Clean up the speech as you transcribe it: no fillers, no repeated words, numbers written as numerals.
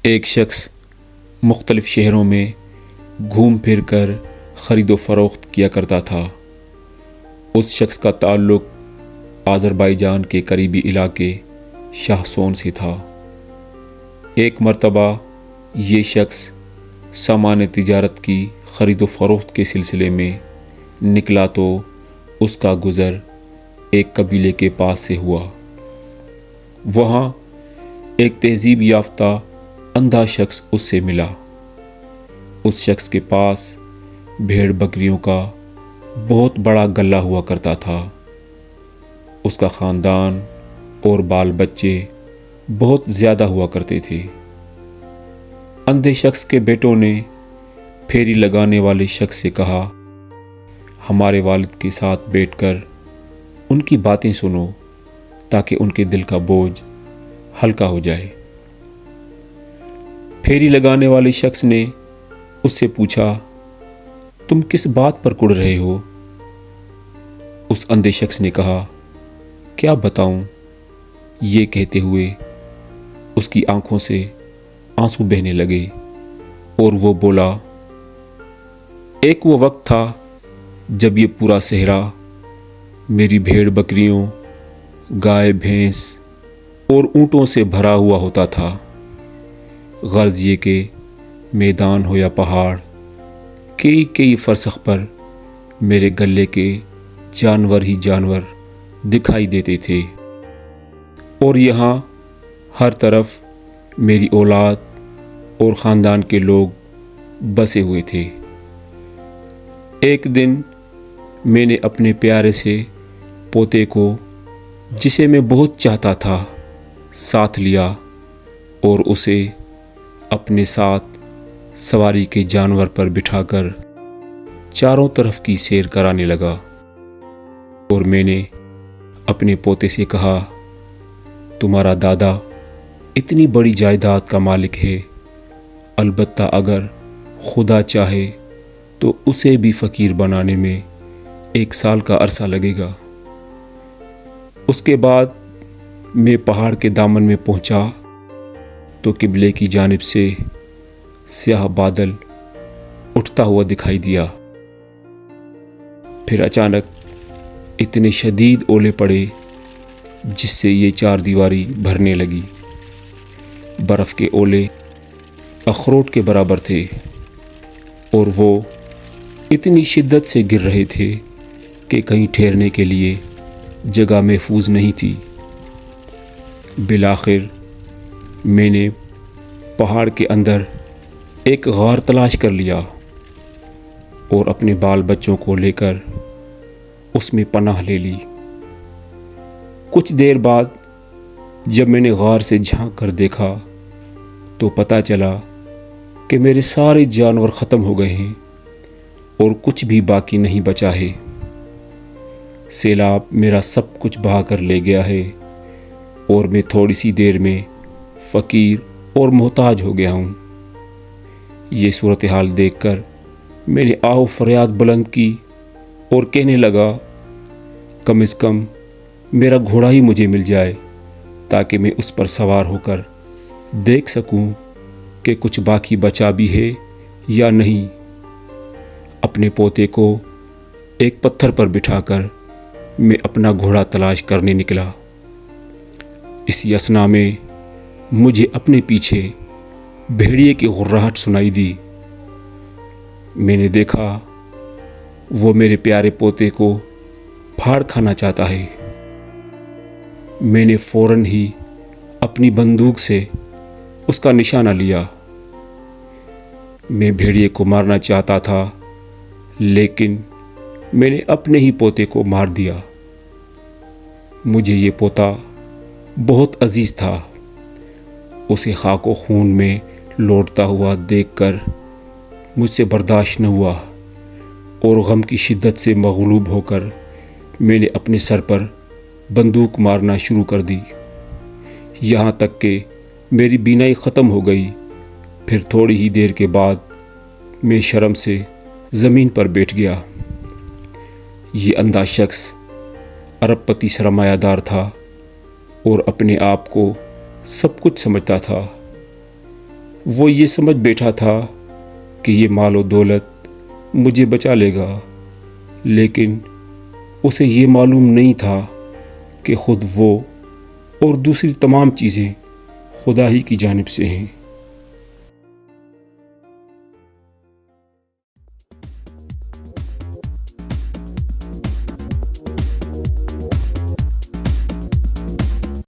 ایک شخص مختلف شہروں میں گھوم پھر کر خرید و فروخت کیا کرتا تھا۔ اس شخص کا تعلق آذربائیجان کے قریبی علاقے شاہسون سے تھا۔ ایک مرتبہ یہ شخص سامان تجارت کی خرید و فروخت کے سلسلے میں نکلا تو اس کا گزر ایک قبیلے کے پاس سے ہوا۔ وہاں ایک تہذیب یافتہ اندھا شخص اس سے ملا۔ اس شخص کے پاس بھیڑ بکریوں کا بہت بڑا غلہ ہوا کرتا تھا۔ اس کا خاندان اور بال بچے بہت زیادہ ہوا کرتے تھے۔ اندھے شخص کے بیٹوں نے پھیری لگانے والے شخص سے کہا، ہمارے والد کے ساتھ بیٹھ کر ان کی باتیں سنو تاکہ ان کے دل کا بوجھ ہلکا ہو جائے۔ پھیری لگانے والے شخص نے اس سے پوچھا، تم کس بات پر کڑ رہے ہو؟ اس اندھے شخص نے کہا، کیا بتاؤں؟ یہ کہتے ہوئے اس کی آنکھوں سے آنسو بہنے لگے اور وہ بولا، ایک وہ وقت تھا جب یہ پورا صحرا میری بھیڑ بکریوں، گائے بھینس اور اونٹوں سے بھرا ہوا ہوتا تھا۔ غرض یہ کہ میدان ہو یا پہاڑ، کئی فرسخ پر میرے گلے کے جانور ہی جانور دکھائی دیتے تھے، اور یہاں ہر طرف میری اولاد اور خاندان کے لوگ بسے ہوئے تھے۔ ایک دن میں نے اپنے پیارے سے پوتے کو، جسے میں بہت چاہتا تھا، ساتھ لیا اور اسے اپنے ساتھ سواری کے جانور پر بٹھا کر چاروں طرف کی سیر کرانے لگا، اور میں نے اپنے پوتے سے کہا، تمہارا دادا اتنی بڑی جائیداد کا مالک ہے، البتہ اگر خدا چاہے تو اسے بھی فقیر بنانے میں 1 سال کا عرصہ لگے گا۔ اس کے بعد میں پہاڑ کے دامن میں پہنچا تو قبلے کی جانب سے سیاہ بادل اٹھتا ہوا دکھائی دیا۔ پھر اچانک اتنے شدید اولے پڑے جس سے یہ 4 دیواری بھرنے لگی۔ برف کے اولے اخروٹ کے برابر تھے اور وہ اتنی شدت سے گر رہے تھے کہ کہیں ٹھہرنے کے لیے جگہ محفوظ نہیں تھی۔ بالآخر میں نے پہاڑ کے اندر ایک غار تلاش کر لیا اور اپنے بال بچوں کو لے کر اس میں پناہ لے لی۔ کچھ دیر بعد جب میں نے غار سے جھانک کر دیکھا تو پتہ چلا کہ میرے سارے جانور ختم ہو گئے ہیں اور کچھ بھی باقی نہیں بچا ہے۔ سیلاب میرا سب کچھ بہا کر لے گیا ہے اور میں تھوڑی سی دیر میں فقیر اور محتاج ہو گیا ہوں۔ یہ صورتحال دیکھ کر میں نے آہ و فریاد بلند کی اور کہنے لگا، کم از کم میرا گھوڑا ہی مجھے مل جائے تاکہ میں اس پر سوار ہو کر دیکھ سکوں کہ کچھ باقی بچا بھی ہے یا نہیں۔ اپنے پوتے کو ایک پتھر پر بٹھا کر میں اپنا گھوڑا تلاش کرنے نکلا۔ اسی اثنا میں مجھے اپنے پیچھے بھیڑیے کی غراہٹ سنائی دی۔ میں نے دیکھا وہ میرے پیارے پوتے کو پھاڑ کھانا چاہتا ہے۔ میں نے فوراً ہی اپنی بندوق سے اس کا نشانہ لیا۔ میں بھیڑیے کو مارنا چاہتا تھا لیکن میں نے اپنے ہی پوتے کو مار دیا۔ مجھے یہ پوتا بہت عزیز تھا۔ اسے خاک و خون میں لوٹتا ہوا دیکھ کر مجھ سے برداشت نہ ہوا اور غم کی شدت سے مغلوب ہو کر میں نے اپنے سر پر بندوق مارنا شروع کر دی، یہاں تک کہ میری بینائی ختم ہو گئی۔ پھر تھوڑی ہی دیر کے بعد میں شرم سے زمین پر بیٹھ گیا۔ یہ اندھا شخص ارب پتی سرمایہ دار تھا اور اپنے آپ کو سب کچھ سمجھتا تھا۔ وہ یہ سمجھ بیٹھا تھا کہ یہ مال و دولت مجھے بچا لے گا، لیکن اسے یہ معلوم نہیں تھا کہ خود وہ اور دوسری تمام چیزیں خدا ہی کی جانب سے ہیں۔